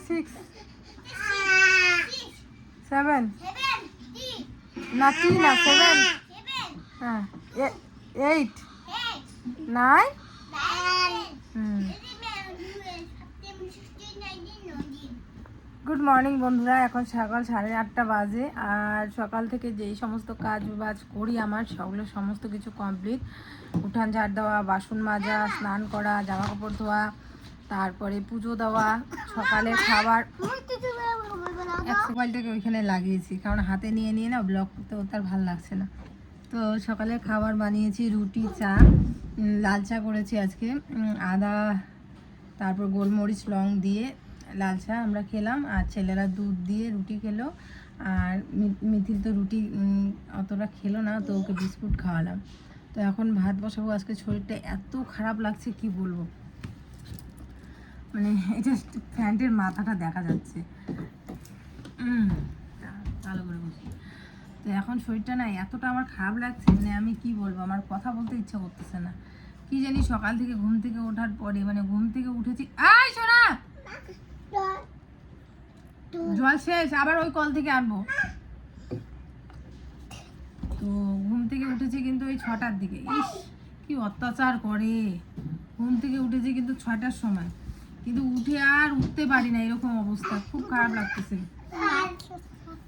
6 7 না 3 না 7 হ্যাঁ 8 9 গুড মর্নিং বন্ধুরা, এখন সকাল 8:30 বাজে। আর সকাল থেকে যেই সমস্ত কাজ বাজ করি আমার সেগুলো সমস্ত কিছু কমপ্লিট। উঠান ঝাড় দেওয়া, বাসন মাজা, স্নান করা, জামা কাপড় ধোয়া, তারপরে পুজো দেওয়া, সকালে খাবার। এক মোবাইলটাকে ওইখানে লাগিয়েছি কারণ হাতে নিয়ে নিয়ে না ব্লগ করতে তার ভালো লাগছে না। তো সকালে খাবার বানিয়েছি রুটি, চা, লাল চা করেছি আজকে, আদা তারপর গোলমরিচ লং দিয়ে লাল চা আমরা খেলাম। আর ছেলেরা দুধ দিয়ে রুটি খেলো। আর মিথিল তো রুটি অতটা খেলো না, তো ওকে বিস্কুট খাওয়ালাম। তো এখন ভাত বসাবো। আজকে শরীরটা এত খারাপ লাগছে কি বলবো, মানে এটা ফ্যানটের মাথাটা দেখা যাচ্ছে ভালো করে বসি। তো এখন শরীরটা না এতটা আমার খারাপ লাগছে, মানে আমি কি বলবো, আমার কথা বলতে ইচ্ছা করতেছে না। কি জানি সকাল থেকে ঘুম থেকে ওঠার পরে, মানে ঘুম থেকে উঠেছি, আয় সোনা জল শেষ, আবার ওই কল থেকে আনবো। তো ঘুম থেকে উঠেছি কিন্তু ওই 6টার দিকে। ইস কি অত্যাচার করে, ঘুম থেকে উঠেছি কিন্তু 6টার সময়, কিন্তু উঠে আর উঠতে পারি না, এরকম অবস্থা, খুব খারাপ লাগতেছে।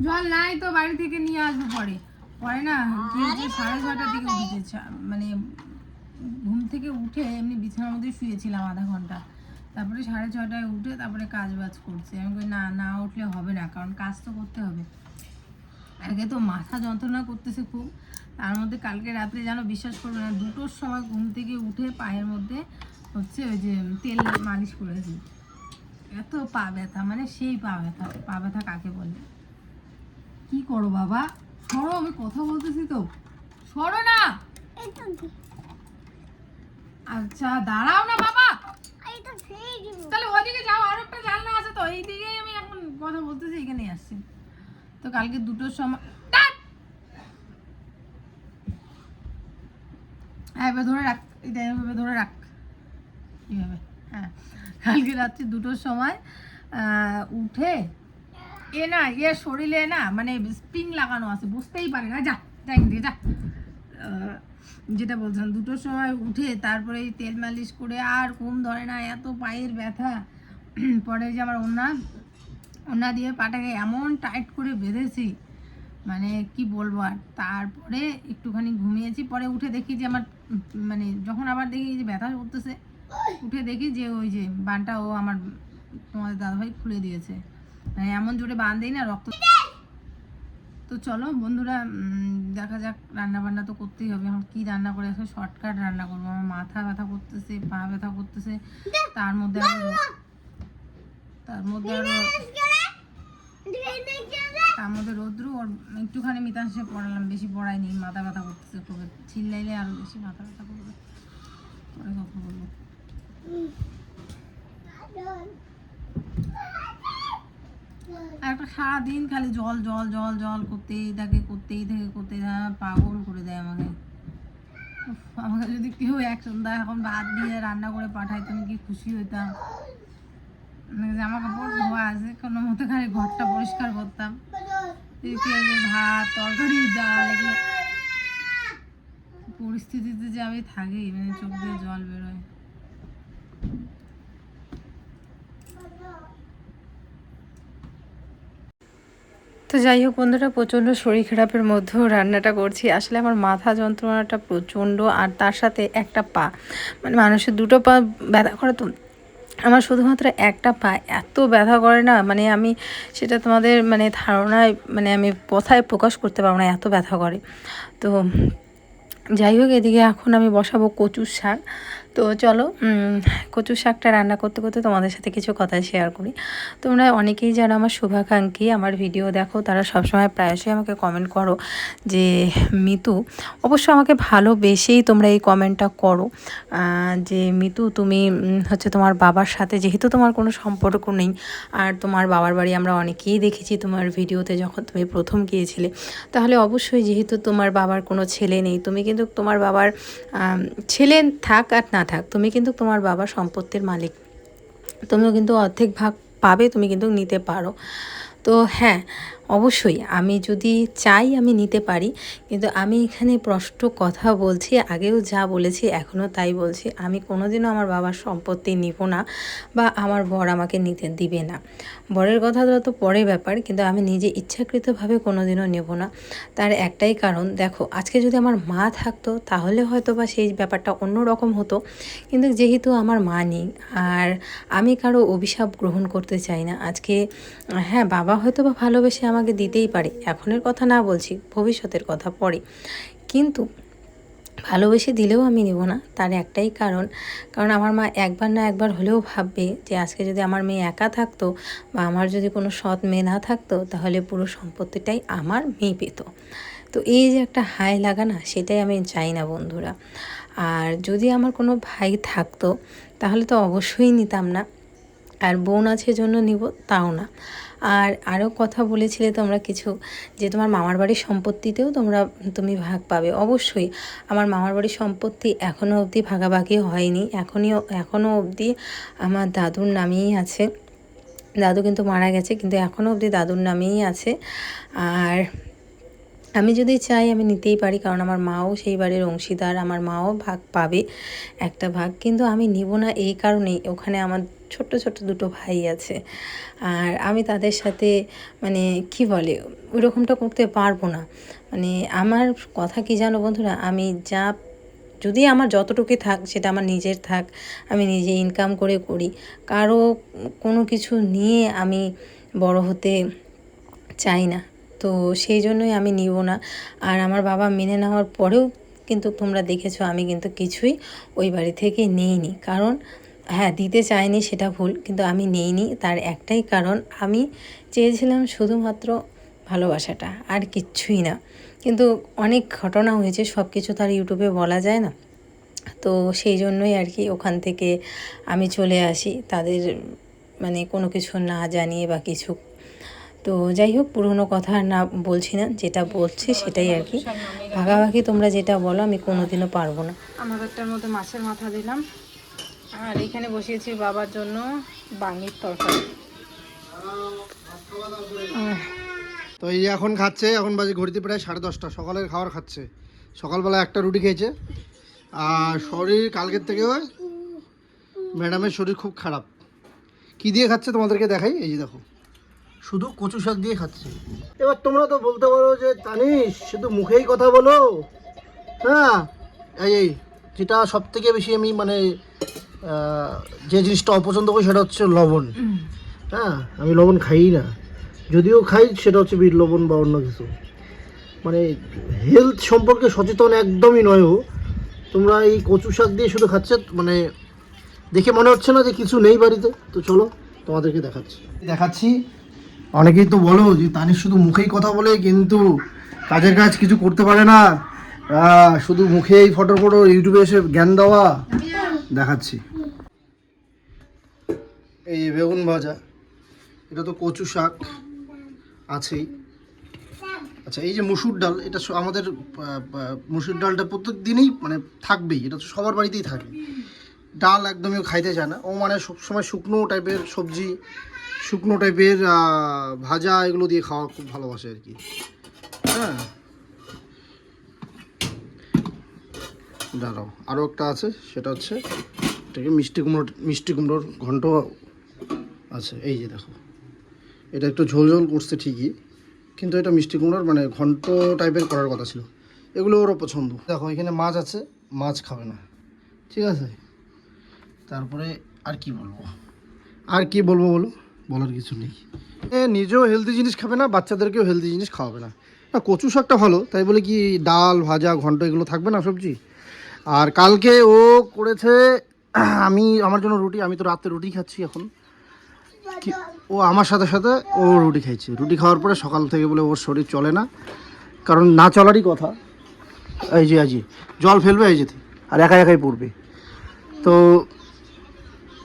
জল নাই তো বাড়ি থেকে নিয়ে আসবো পরে পরে না। 6:30টার দিকে উঠেছে, মানে ঘুম থেকে উঠে এমনি বিছানার মধ্যে শুয়েছিলাম আধা ঘন্টা, তারপরে 6:30টায় উঠে তারপরে কাজ বাজ করছে। আমি বলি না না উঠলে হবে না, কারণ কাজ তো করতে হবে। আগে তো মাথা যন্ত্রণা করতেছে খুব, তার মধ্যে কালকে রাত্রে জানো বিশ্বাস করবে না, 2টোর সময় ঘুম থেকে উঠে পায়ের মধ্যে হচ্ছে ওই যে তেল মালিশ করেছি। এত পা ব্যথা, মানে সেই পা ব্যথা। পা ব্যথা কাকে বলে, কি করো বাবা, সরো, আমি কথা বলতেছি তো, সরো না। আচ্ছা দাঁড়াও না বাবা, তাহলে ওদিকে যাও, আর একটা জানলা আছে তো, এইদিকে আমি এখন কথা বলতেছি, এখানে আসছি। তো কালকে 2টোর সময় এভাবে ধরে রাখ, এটা এভাবে ধরে রাখ, এইভাবে। হ্যাঁ, কালকে রাত্রি 2টোর সময় উঠে শরীরে না মানে স্প্রিং লাগানো আছে, বুঝতেই পারে না। যা যা এখান থেকে যা। যেটা বলছিলাম, 2টোর সময় উঠে তারপরে তেল মালিশ করে আর ঘুম ধরে না, এত পায়ের ব্যথা। পরে যে আমার ওনা দিয়ে পাটাকে এমন টাইট করে বেঁধেছি, মানে কি বলবো। আর তারপরে একটুখানি ঘুমিয়েছি, পরে উঠে দেখি যে আমার মানে যখন আবার দেখি যে ব্যথা করতেছে, উঠে দেখি যে ওই যে বানটা ও আমার তোমাদের দাদাভাই খুলে দিয়েছে, মানে এমন জোরে বান দেই না রক্ত। তো চলো বন্ধুরা, দেখা যাক। রান্না বান্না তো করতেই হবে। এখন কি রান্না করে, এখন শর্টকাট রান্না করবো। আমার মাথা ব্যথা করতেছে, পা ব্যথা করতেছে, তার মধ্যে আরো রৌদ্র। ওর একটুখানি মিতাংশে পড়ালাম, বেশি পড়াইনি, মাথা ব্যথা করতেছে খুব, চিল্লাইলে আরো বেশি মাথা ব্যথা করবে। পরে কথা বলবো। একটা সারাদিন খালি জল জল জল জল করতেই থাকে, পাগল করে দেয় আমাকে। আমাকে যদি কেউ এক সন্ধ্যা এখন ভাত দিয়ে রান্না করে পাঠায়, তুমি কি খুশি হইতাম। জামা কাপড় ধোয়া আছে, কোনো মতো খালি ঘরটা পরিষ্কার করতাম। ভাত তরকারি ডাল এগুলো পরিস্থিতিতে যে আমি থাকি, মানে চোখ দিয়ে জল বেরোয়। তো যাই হোক বন্ধুরা, প্রচণ্ড শরীর খারাপের মধ্যেও রান্নাটা করছি। আসলে আমার মাথা যন্ত্রণাটা প্রচণ্ড, আর তার সাথে একটা পা, মানে মানুষের 2টো পা ব্যথা করে, তো আমার শুধুমাত্র একটা পা এত ব্যথা করে না, মানে আমি সেটা তোমাদের মানে ধারণায়, মানে আমি কথায় প্রকাশ করতে পারবো না, এত ব্যথা করে। তো যাই হোক, এদিকে এখন আমি বসাবো কচুর শাক। তো চলো কচুর শাকটা রান্না করতে করতে তোমাদের সাথে কিছু কথা শেয়ার করি। তোমরা অনেকেই যারা আমার শুভাকাঙ্ক্ষী, আমার ভিডিও দেখো, তারা সবসময় প্রায়শই আমাকে কমেন্ট করো যে মিতু, অবশ্য আমাকে ভালোবেসেই তোমরা এই কমেন্টটা করো যে মিতু তুমি হচ্ছে তোমার বাবার সাথে, যেহেতু তোমার কোনো সম্পর্ক নেই, আর তোমার বাবার বাড়ি আমরা অনেকেই দেখেছি তোমার ভিডিওতে যখন তুমি প্রথম গিয়েছিলে, তাহলে অবশ্যই যেহেতু তোমার বাবার কোনো ছেলে নেই, তুমি কিন্তু তোমার বাবার ছেলে থাক আর না থাক, তুমি কিন্তু তোমার বাবার সম্পত্তির মালিক, তুমিও কিন্তু অর্ধেক ভাগ পাবে তুমি কিন্তু নিতে পারো। তো হ্যাঁ, অবশ্যই আমি যদি চাই আমি নিতে পারি, কিন্তু আমি এখানে স্পষ্ট কথা বলছি, আগেও যা বলেছি এখনও তাই বলছি, আমি কোনোদিনও আমার বাবার সম্পত্তি নিব না বা আমার বর আমাকে নিতে দিবে না। বরের কথাটা তো পরে ব্যাপার, কিন্তু আমি নিজে ইচ্ছাকৃতভাবে কোনোদিনও নেব না। তার একটাই কারণ, দেখো আজকে যদি আমার মা থাকতো তাহলে হয়তো বা সেই ব্যাপারটা অন্য রকম হতো, কিন্তু যেহেতু আমার মা নেই আর আমি কারো অভিশাপ গ্রহণ করতে চাই না। আজকে হ্যাঁ, বাবা হয়তো বা ভালোবেসে আমাকে দিতেই পারে, এখনের কথা না বলছি, ভবিষ্যতের কথা পরে, কিন্তু ভালোবেসে দিলেও আমি নেব না। তার একটাই কারণ, কারণ আমার মা একবার না একবার হলেও ভাববে যে আজকে যদি আমার মেয়ে একা থাকতো বা আমার যদি কোনো সৎ মেয়ে না থাকতো তাহলে পুরো সম্পত্তিটাই আমার মেয়ে পেত। তো এই যে একটা হাই লাগা না, সেটাই আমি চাই না বন্ধুরা। আর যদি আমার কোনো ভাই থাকতো তাহলে তো অবশ্যই নিতাম না, আর বোন আছে জন্য নিব তাও না। আর আরও কথা বলেছিলে তোমরা কিছু, যে তোমার মামার বাড়ির সম্পত্তিতেও তুমি ভাগ পাবে। অবশ্যই আমার মামার বাড়ির সম্পত্তি এখনও অবধি ভাগাভাগি হয়নি, এখনও অবধি আমার দাদুর নামেই আছে। দাদু কিন্তু মারা গেছে, কিন্তু এখনও অবধি দাদুর নামেই আছে। আর আমি যদি চাই আমি নিতেই পারি, কারণ আমার মাও সেই বাড়ির অংশীদার, আমার মাও ভাগ পাবে একটা ভাগ, কিন্তু আমি নিব না এই কারণেই, ওখানে আমার ছোট্ট ছোট্ট দুটো ভাই আছে আর আমি তাদের সাথে মানে কি বলে ওইরকমটা করতে পারবো না। মানে আমার কথা কি জানো বন্ধুরা, আমি যা যদি আমার যতটুকুই থাক সেটা আমার নিজের থাক, আমি নিজে ইনকাম করে করি, কারো কোনো কিছু নিয়ে আমি বড় হতে চাই না। তো সেই জন্যই আমি নিব না। আর আমার বাবা মেনে নেওয়ার পরেও কিন্তু তোমরা দেখেছো আমি কিন্তু কিছুই ওই বাড়ি থেকে নেইনি, কারণ হ্যাঁ দিতে চাইনি সেটা ভুল, কিন্তু আমি নেইনি। তার একটাই কারণ, আমি চেয়েছিলাম শুধুমাত্র ভালোবাসাটা, আর কিচ্ছুই না। কিন্তু অনেক ঘটনা হয়েছে, সব কিছু তার ইউটিউবে বলা যায় না। তো সেই জন্যই আর কি ওখান থেকে আমি চলে আসি, তাদের মানে কোনো কিছু না জানিয়ে বা কিছু। তো যাই হোক, পুরনো কথা না বলছি না, যেটা বলছি সেটাই আর কি। ভাগাভাগি তোমরা যেটা বলো আমি কোনোদিনও পারবো না। আমাদেরটার মধ্যে মাছের মাথা দিলাম, আর এখানে বসিয়েছি বাবার জন্য বাঙির তরকারি। তো এই এখন খাচ্ছে, এখন বাজে ঘড়িতে প্রায় 10:30, সকালের খাবার খাচ্ছে। সকালবেলা একটা রুটি খেয়েছে। আর শরীর কালকের থেকে ম্যাডামের শরীর খুব খারাপ। কি দিয়ে খাচ্ছে তোমাদেরকে দেখাই, এই যে দেখো, শুধু কচু শাক দিয়ে খাচ্ছে। এবার তোমরা তো বলতে পারো যে তানিশ শুধু মুখেই কথা বলো। হ্যাঁ, এই যেটা সব থেকে বেশি আমি মানে যে জিনিসটা অপছন্দ করি সেটা হচ্ছে লবণ। হ্যাঁ, আমি লবণ খাই না, যদিও খাই সেটা হচ্ছে বিট লবণ বা অন্য কিছু। মানে হেলথ সম্পর্কে সচেতন একদমই নয়ও। তোমরা এই কচু শাক দিয়ে শুধু খাচ্ছে, মানে দেখে মনে হচ্ছে না যে কিছু নেই বাড়িতে। তো চলো তোমাদেরকে দেখাচ্ছি। অনেকেই তো বলো যে তানিশ শুধু মুখেই কথা বলে, কিন্তু কাজের কাজ কিছু করতে পারে না, শুধু মুখেই ফটো ইউটিউবে এসে জ্ঞান দেওয়া। দেখাচ্ছি, এই বেগুন ভাজা, এটা তো কচু শাক আছেই। আচ্ছা, এই যে মুসুর ডাল, এটা আমাদের মুসুর ডালটা প্রত্যেক দিনই মানে থাকবেই, এটা তো সবার বাড়িতেই থাকে। ডাল একদমই খাইতে চায় না ও, মানে সবসময় শুকনো টাইপের সবজি, শুকনো টাইপের ভাজা এগুলো দিয়ে খাওয়া খুব ভালোবাসে আর কি। হ্যাঁ, দাঁড়াও, আরও একটা আছে, সেটা হচ্ছে এটাকে মিষ্টি কুমড়োর ঘন্ট আছে। এই যে দেখো, এটা একটু ঝোল ঝোল করছে ঠিকই, কিন্তু এটা মিষ্টি কুমড়োর মানে ঘন্ট টাইপের করার কথা ছিল। এগুলো ওরও পছন্দ। দেখো এখানে মাছ আছে, মাছ খাবে না, ঠিক আছে। তারপরে আর কি বলবো বলো, বলার কিছু নেই। নিজেও হেলদি জিনিস খাবে না, বাচ্চাদেরকেও হেলদি জিনিস খাওয়াবে না। না, কচু শাকটা ভালো, তাই বলে কি ডাল ভাজা ঘন্ট এগুলো থাকবে না সবজি। আর কালকে ও করেছে আমার জন্য রুটি, আমি তো রাতে রুটি খাচ্ছি এখন। ও আমার সাথে সাথে ও রুটি খাইছে, রুটি খাওয়ার পরে সকাল থেকে বলে ওর শরীর চলে না, কারণ না চলারই কথা। এই যে আজই জল ফেলবে এই যেতে, আর একাই পড়বে। তো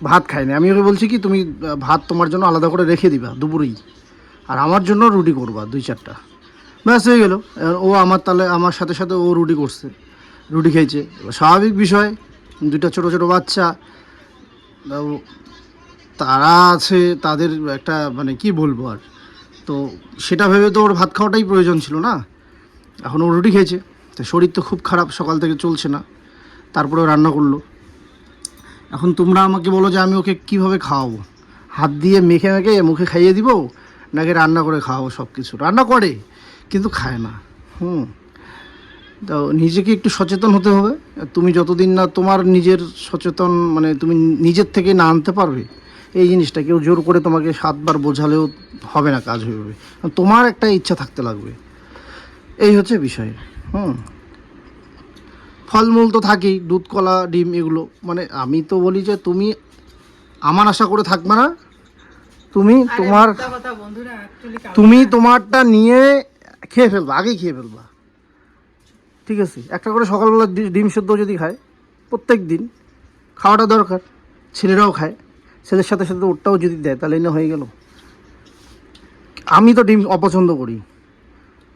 ভাত খায় না। আমি ওকে বলছি কি তুমি ভাত তোমার জন্য আলাদা করে রেখে দিবা দুপুরেই, আর আমার জন্য রুটি করবা 2-4টা, ব্যাস হয়ে গেল। ও আমার সাথে সাথে ও রুটি করছে, রুটি খেয়েছে। স্বাভাবিক বিষয়, 2টা ছোটো ছোটো বাচ্চা, তারা আছে, তাদের একটা মানে কি বলবো আর, তো সেটা ভেবে তো ওর ভাত খাওয়াটাই প্রয়োজন ছিল না। এখন ও রুটি খেয়েছে, তো শরীর তো খুব খারাপ, সকাল থেকে চলছে না, তারপরেও রান্না করলো। এখন তোমরা আমাকে বলো যে আমি ওকে কিভাবে খাওয়াবো, হাত দিয়ে মেখে মেখে মুখে খাইয়ে দিব নাকি রান্না করে খাওয়াবো? সব কিছু রান্না করে কিন্তু খায় না। তো নিজেকে একটু সচেতন হতে হবে। তুমি যতদিন না তোমার নিজের সচেতন মানে তুমি নিজের থেকে না আনতে পারবে এই জিনিসটা, কেউ জোর করে তোমাকে 7বার বোঝালেও হবে না, কাজ হয়ে যাবে। তোমার একটা ইচ্ছা থাকতে লাগবে, এই হচ্ছে বিষয়। ফলমূল তো থাকেই, দুধ কলা ডিম এগুলো, মানে আমি তো বলি যে তুমি আমার আশা করে থাকবে না, তুমি তোমার তুমি তোমারটা নিয়ে খেয়ে ফেলবা, আগেই খেয়ে ফেলবা, ঠিক আছে? একটা করে সকালবেলা ডিম সেদ্ধ যদি খায় প্রত্যেক দিন, খাওয়াটা দরকার, ছেলেরাও খায়, ছেলের সাথে সাথে ওটাও যদি দেয় তাহলে না হয়ে গেল। আমি তো ডিম অপছন্দ করি,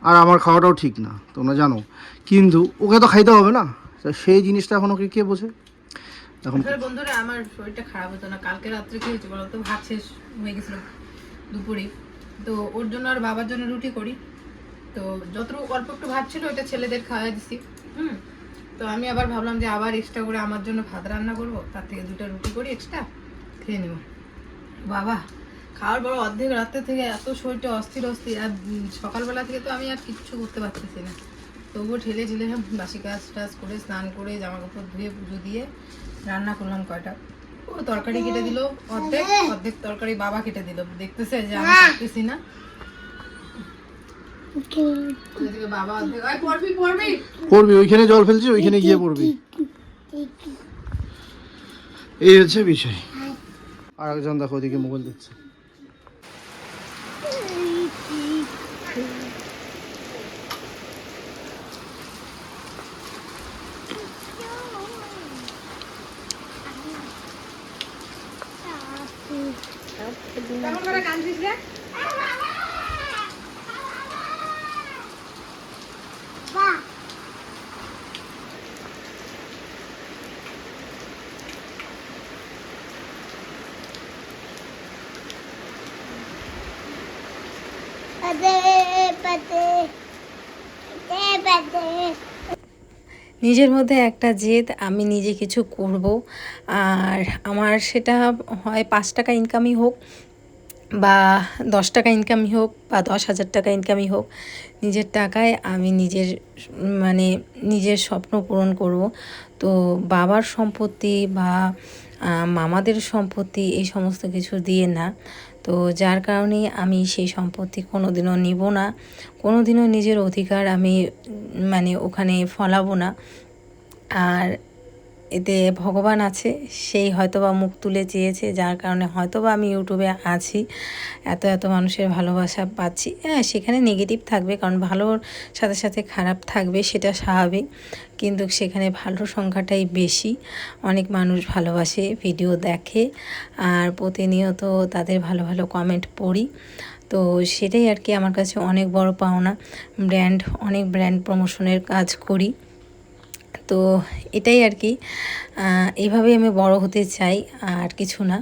আর আমার খাওয়াটাও ঠিক না, তোমরা জানো, কিন্তু ওকে তো খাইতে হবে না, সেই জিনিসটা এখন ওকে কে বোঝে? এখন বন্ধুরা আমার শরীরটা খারাপ হতো না, কালকে রাত্রে কি হয়েছে বলতো, ভাত শেষ হয়ে গেছিল দুপুরে, তো ওর জন্য আর বাবার জন্য রুটি করি, তো যতটুকু অল্প একটু ভাত ছিল ওটা ছেলেদের খাওয়াই দিছি। তো আমি আবার ভাবলাম যে আবার এক্সট্রা করে আমার জন্য ভাত রান্না করবো, তার থেকে 2টা রুটি করি এক্সট্রা খেয়ে নেব। বাবা খাওয়ার পর অর্ধেক রাত্রে থেকে এত শরীরটা অস্থির অস্থির, আর সকালবেলা থেকে তো আমি আর কিচ্ছু করতে পারতেছি না, তবুও ঠেলে ঠেলে বাসি কাজ টাজ করে স্নান করে জামা কাপড় ধুয়ে পুজো দিয়ে রান্না করলাম। কয়টা ও তরকারি কেটে দিল, অর্ধেক অর্ধেক তরকারি বাবা কেটে দিল, দেখতেছে যে আমি পারতেছি না। বাবা অর্ধেক পড়বি পড়বি পড়বি, ওইখানে জল ফেলছি, ওইখানে গিয়ে পড়বি, এই হচ্ছে বিষয়। আর একজন দেখো ওদিকে মোবাইল দিচ্ছে। কেমন করে কাঁদছিস রে? নিজের মধ্যে একটা জেদ, আমি নিজে কিছু করব, আর আমার সেটা হয় 5 টাকা ইনকামই হোক বা 10 টাকা ইনকামই হোক বা 10,000 টাকা ইনকামই হোক, নিজের টাকায় আমি নিজের মানে নিজের স্বপ্ন পূরণ করব। তো বাবার সম্পত্তি বা মামাদের সম্পত্তি এই সমস্ত কিছু দিয়ে না, তো যার কারণে আমি সেই সম্পত্তি কোনো দিনও নিব না, কোনো দিনও নিজের অধিকার আমি মানে ওখানে ফলাবো না। আর এতে ভগবান আছে, সেই হয়তোবা মুখ তুলে চেয়েছে, যার কারণে হয়তোবা আমি ইউটিউবে আছি, এত এত মানুষের ভালোবাসা পাচ্ছি। হ্যাঁ, সেখানে নেগেটিভ থাকবে, কারণ ভালোর সাথে সাথে খারাপ থাকবে, সেটা স্বাভাবিক, কিন্তু সেখানে ভালোর সংখ্যাটাই বেশি। অনেক মানুষ ভালোবাসে, ভিডিও দেখে, আর প্রতিনিয়ত তাদের ভালো ভালো কমেন্ট পড়ি, তো সেটাই আর কি আমার কাছে অনেক বড় পাওনা। অনেক ব্র্যান্ড প্রমোশনের কাজ করি, তো এটাই আর কি, এইভাবেই আমি বড় হতে চাই, আর কিছু না।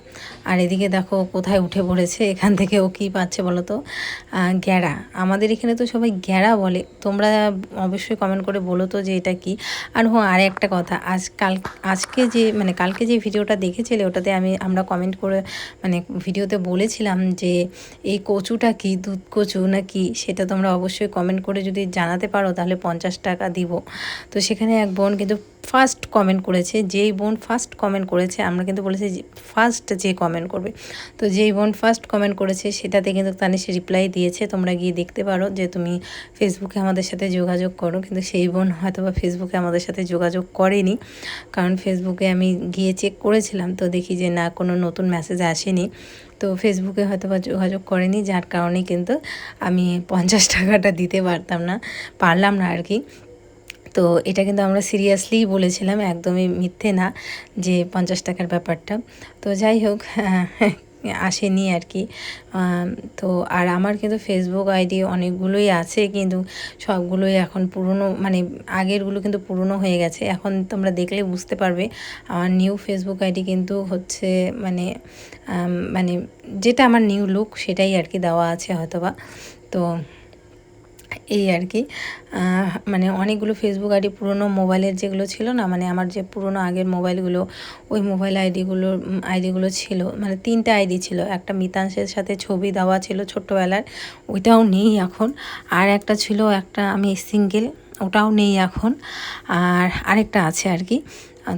আর এদিকে দেখো কোথায় উঠে পড়েছে, এখান থেকে ও কী পাচ্ছে বলো তো, গ্যাড়া। আমাদের এখানে তো সবাই গ্যাড়া বলে, তোমরা অবশ্যই কমেন্ট করে বলো তো যে এটা কি। আর আর একটা কথা, আজকে যে মানে কালকে যে ভিডিওটা দেখেছিলে ওটাতে আমরা কমেন্ট করে মানে ভিডিওতে বলেছিলাম যে এই কচুটা কি, দুধ কচু না কি, সেটা তোমরা অবশ্যই কমেন্ট করে যদি জানাতে পারো তাহলে 50 টাকা দিব। তো সেখানে এক বোন কিন্তু ফার্স্ট কমেন্ট করেছে, যেই বোন ফার্স্ট কমেন্ট করেছে, আমরা কিন্তু বলেছি ফার্স্ট যে কমেন্ট করবে, তো যেই বোন ফার্স্ট কমেন্ট করেছে সেটাতে কিন্তু তানিশা রিপ্লাই দিয়েছে, তোমরা গিয়ে দেখতে পারো যে তুমি ফেসবুকে আমাদের সাথে যোগাযোগ করো, কিন্তু সেই বোন হয়তো বা ফেসবুকে আমাদের সাথে যোগাযোগ করেনি, কারণ ফেসবুকে আমি গিয়ে চেক করেছিলাম, তো দেখি যে না, কোনো নতুন মেসেজ আসেনি, তো ফেসবুকে হয়তো বা যোগাযোগ করেনি, যার কারণে কিন্তু আমি 50 টাকাটা দিতে পারলাম না আর কি। তো এটা কিন্তু আমরা সিরিয়াসলিই বলেছিলাম, একদমই মিথ্যে না যে 50 টাকার ব্যাপারটা। তো যাই হোক, আসেনি আর কি। তো আর আমার কিন্তু ফেসবুক আইডি অনেকগুলোই আছে, কিন্তু সবগুলোই এখন পুরনো, মানে আগেরগুলো কিন্তু পুরনো হয়ে গেছে। এখন তোমরা দেখলে বুঝতে পারবে আমার নিউ ফেসবুক আইডি কিন্তু হচ্ছে মানে মানে যেটা আমার নিউ লুক সেটাই আর কি দেওয়া আছে হয়তোবা। তো এই আর কি মানে অনেকগুলো ফেসবুক আইডি পুরনো মোবাইলের যেগুলো ছিল না, মানে আমার যে পুরনো আগের মোবাইলগুলো, ওই মোবাইল আইডিগুলো ছিল, মানে 3টে আইডি ছিল। একটা মিতাংশের সাথে ছবি দেওয়া ছিল ছোট্টবেলার, ওইটাও নেই এখন। আর একটা ছিল, একটা আমি সিঙ্গেল, ওটাও নেই এখন। আর আরেকটা আছে আর কি।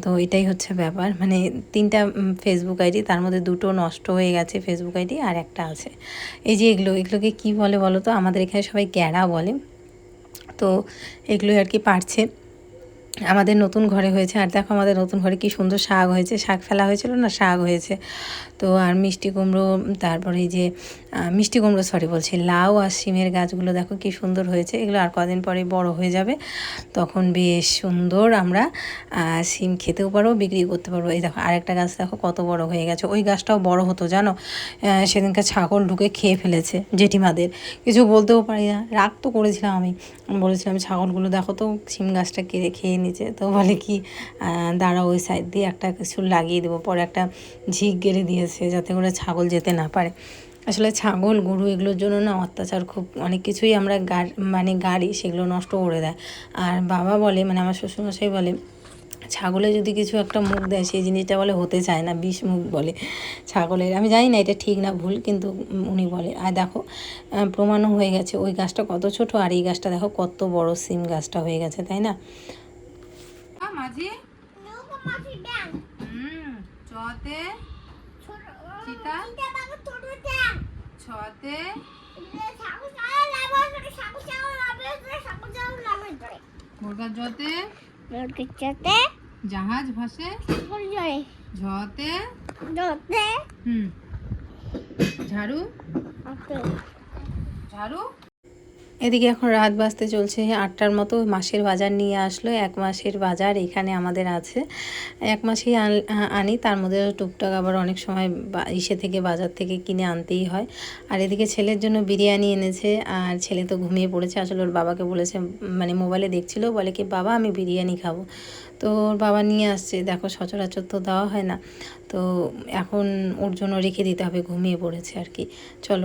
তো এটাই হচ্ছে ব্যাপার, মানে 3টা ফেসবুক আইডি, তার মধ্যে 2টো নষ্ট হয়ে গেছে ফেসবুক আইডি, আর একটা আছে। এই যে এগুলোকে কী বলে বলো তো? আমাদের এখানে সবাই গ্যাড়া বলে। তো এগুলোই আর কি পারছে। আমাদের নতুন ঘরে হয়েছে, আর দেখো আমাদের নতুন ঘরে কি সুন্দর শাক হয়েছে, শাক ফেলা হয়েছিল না, শাক হয়েছে। তো আর মিষ্টি কুমড়ো, তারপরে এই যে মিষ্টি কুমড়ো সরি বলছি, লাউ আর শিমের গাছগুলো দেখো কি সুন্দর হয়েছে। এগুলো আর কদিন পরে বড় হয়ে যাবে, তখন বেশ সুন্দর আমরা শিম খেতেও পারবো, বিক্রি করতে পারবো। এই দেখো আরেকটা গাছ দেখো কত বড় হয়ে গেছে। ওই গাছটাও বড় হতো জানো, সেদিনকে ছাগল ঢুকে খেয়ে ফেলেছে জেঠিমাদের, কিছু বলতেও পারি না, রাগ তো করেছিলাম আমি, বলেছিলাম ছাগলগুলো দেখো তো শিম গাছটা কেড়ে খেয়ে নিচে। তো বলে কি দাঁড়া ওই সাইড দিয়ে একটা কিছু লাগিয়ে দেবো, পরে একটা ঝিক গেড়ে দিয়েছে যাতে করে ছাগল যেতে না পারে। আসলে ছাগল গরু এগুলোর জন্য না অত্যাচার খুব, অনেক কিছুই আমরা গাড়ি সেগুলো নষ্ট করে দেয়। আর বাবা বলে, মানে আমার শ্বশুরমশাই বলে, ছাগলে যদি কিছু একটা মুখ দেয় সেই জিনিসটা বলে হতে চায় না, বিষ মুখ বলে ছাগলের। আমি জানি না এটা ঠিক না ভুল, কিন্তু উনি বলে। আর দেখো প্রমাণও হয়ে গেছে, ওই গাছটা কত ছোট আর এই গাছটা দেখো কত বড় সিম গাছটা হয়ে গেছে, তাই না? মাঝি চতে ছতে মুরগার জতে জাহাজ ভাসে ঝতে ঝাড়ু ঝাড়ু। এদিকে এখন রাত বাজতে চলছে 8টার মতো। মাসের বাজার নিয়ে আসলো, 1 মাসের বাজার এখানে আমাদের আছে। 1 মাসেই আনি, তার মধ্যে টুকটাক আবার অনেক সময় ইসে থেকে বাজার থেকে কিনে আনতেই হয়। আর এদিকে ছেলের জন্য বিরিয়ানি এনেছে, আর ছেলে তো ঘুমিয়ে পড়েছে। আসলে ওর বাবাকে বলেছে, মানে মোবাইলে দেখছিল, বলে কি বাবা আমি বিরিয়ানি খাবো। তো ওর বাবা নিয়ে আসছে, দেখো সচরাচর তো দেওয়া হয় না, তো এখন ওর জন্য রেখে দিতে হবে, ঘুমিয়ে পড়েছে আর কি। চলো।